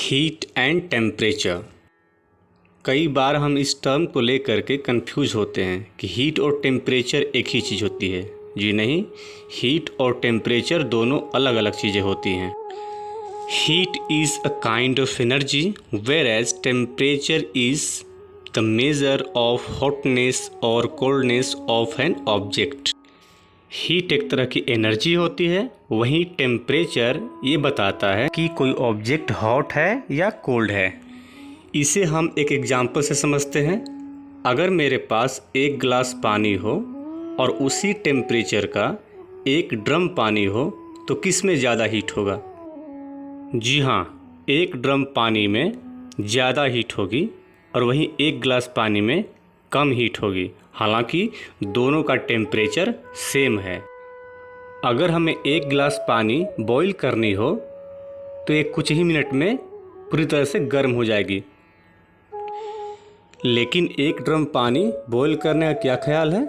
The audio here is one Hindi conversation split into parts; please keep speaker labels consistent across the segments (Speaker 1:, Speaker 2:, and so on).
Speaker 1: Heat and temperature. कई बार हम इस टर्म को लेकर के कंफ्यूज होते हैं कि हीट और टेम्परेचर एक ही चीज़ होती है। जी नहीं, हीट और टेम्परेचर दोनों अलग अलग चीज़ें होती हैं। Heat is a kind of energy where as temperature is the measure of hotness और coldness of an object. Heat एक तरह की एनर्जी होती है, वहीं टेम्परेचर ये बताता है कि कोई ऑब्जेक्ट हॉट है या कोल्ड है। इसे हम एक एग्जांपल से समझते हैं। अगर मेरे पास एक गिलास पानी हो और उसी टेम्परेचर का एक ड्रम पानी हो तो किस में ज़्यादा हीट होगा? जी हाँ, एक ड्रम पानी में ज़्यादा हीट होगी और वहीं एक गिलास पानी में कम हीट होगी। हालांकि दोनों का टेम्परेचर सेम है। अगर हमें एक गिलास पानी बॉईल करनी हो तो ये कुछ ही मिनट में पूरी तरह से गर्म हो जाएगी। लेकिन एक ड्रम पानी बॉईल करने का क्या ख्याल है?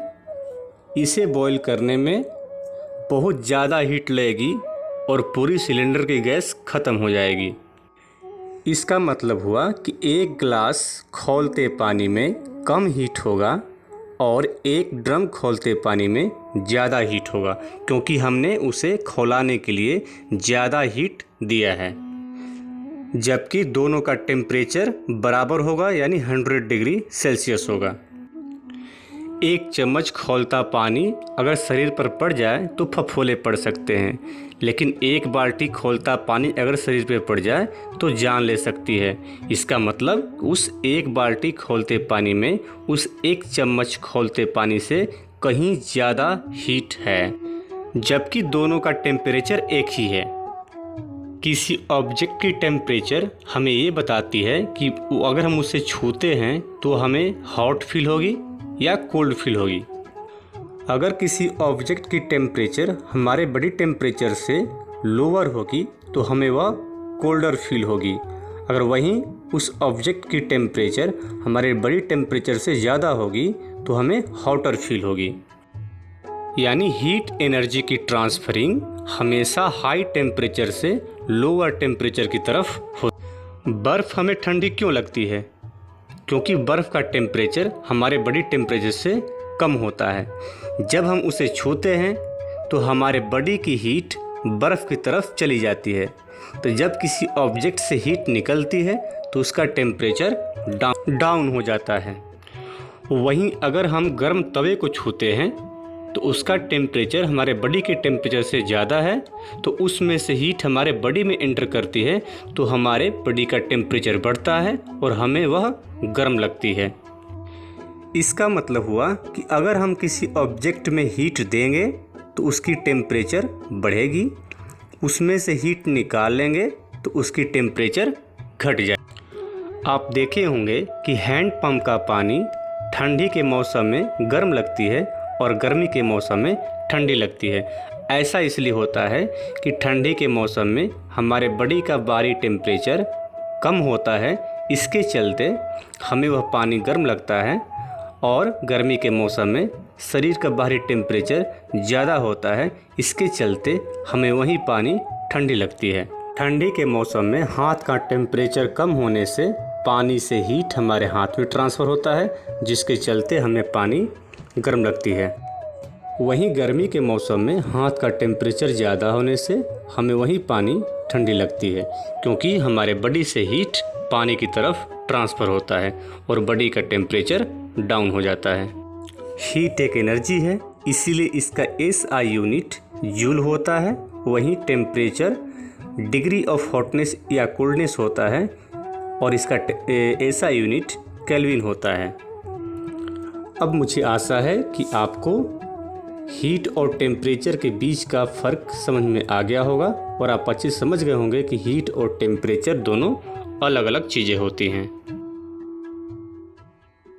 Speaker 1: इसे बॉईल करने में बहुत ज़्यादा हीट लगेगी और पूरी सिलेंडर की गैस ख़त्म हो जाएगी। इसका मतलब हुआ कि एक गिलास खौलते पानी में कम हीट होगा और एक ड्रम खौलते पानी में ज़्यादा हीट होगा, क्योंकि हमने उसे खौलाने के लिए ज़्यादा हीट दिया है। जबकि दोनों का टेम्परेचर बराबर होगा, यानी 100 डिग्री सेल्सियस होगा। एक चम्मच खौलता पानी अगर शरीर पर पड़ जाए तो फफोले पड़ सकते हैं, लेकिन एक बाल्टी खौलता पानी अगर शरीर पर पड़ जाए तो जान ले सकती है। इसका मतलब उस एक बाल्टी खौलते पानी में उस एक चम्मच खौलते पानी से कहीं ज़्यादा हीट है, जबकि दोनों का टेम्परेचर एक ही है। किसी ऑब्जेक्ट की टेम्परेचर हमें ये बताती है कि अगर हम उसे छूते हैं तो हमें हॉट फील होगी या कोल्ड फील होगी। अगर किसी ऑब्जेक्ट की टेम्परेचर हमारे बॉडी टेम्परेचर से लोअर होगी तो हमें वह कोल्डर फील होगी। अगर वहीं उस ऑब्जेक्ट की टेम्परेचर हमारे बॉडी टेम्परेचर से ज़्यादा होगी तो हमें हॉटर फील होगी। यानी हीट एनर्जी की ट्रांसफरिंग हमेशा हाई टेम्परेचर से लोअर टेम्परेचर की तरफ हो। बर्फ़ हमें ठंडी क्यों लगती है? क्योंकि बर्फ़ का टेम्परेचर हमारे बॉडी टेम्परेचर से कम होता है। जब हम उसे छूते हैं तो हमारे बॉडी की हीट बर्फ़ की तरफ चली जाती है। तो जब किसी ऑब्जेक्ट से हीट निकलती है तो उसका टेम्परेचर डाउन हो जाता है। वहीं अगर हम गर्म तवे को छूते हैं तो उसका टेम्परेचर हमारे बॉडी के टेम्परेचर से ज़्यादा है, तो उसमें से हीट हमारे बॉडी में एंटर करती है तो हमारे बॉडी का टेम्परेचर बढ़ता है और हमें वह गर्म लगती है। इसका मतलब हुआ कि अगर हम किसी ऑब्जेक्ट में हीट देंगे तो उसकी टेम्परेचर बढ़ेगी, उसमें से हीट निकाल लेंगे तो उसकी टेम्परेचर घट जाए। आप देखे होंगे कि हैंड पंप का पानी ठंडी के मौसम में गर्म लगती है और गर्मी के मौसम में ठंडी लगती है। ऐसा इसलिए होता है कि ठंडी के मौसम में हमारे बॉडी का बाहरी टेम्परेचर कम होता है, इसके चलते हमें वह पानी गर्म लगता है, और गर्मी के मौसम में शरीर का बाहरी टेम्परेचर ज़्यादा होता है, इसके चलते हमें वही पानी ठंडी लगती है। ठंडी के मौसम में हाथ का टेम्परेचर कम होने से पानी से हीट हमारे हाथ में ट्रांसफ़र होता है, जिसके चलते हमें पानी गर्म लगती है। वहीं गर्मी के मौसम में हाथ का टेम्परेचर ज़्यादा होने से हमें वही पानी ठंडी लगती है, क्योंकि हमारे बॉडी से हीट पानी की तरफ ट्रांसफ़र होता है और बॉडी का टेम्परेचर डाउन हो जाता है। हीट एक एनर्जी है, इसीलिए इसका SI यूनिट जूल होता है। वहीं टेम्परेचर डिग्री ऑफ हॉटनेस या कोल्डनेस होता है और इसका SI यूनिट केल्विन होता है। अब मुझे आशा है कि आपको हीट और टेम्परेचर के बीच का फ़र्क समझ में आ गया होगा और आप अच्छे समझ गए होंगे कि हीट और टेम्परेचर दोनों अलग अलग चीज़ें होती हैं।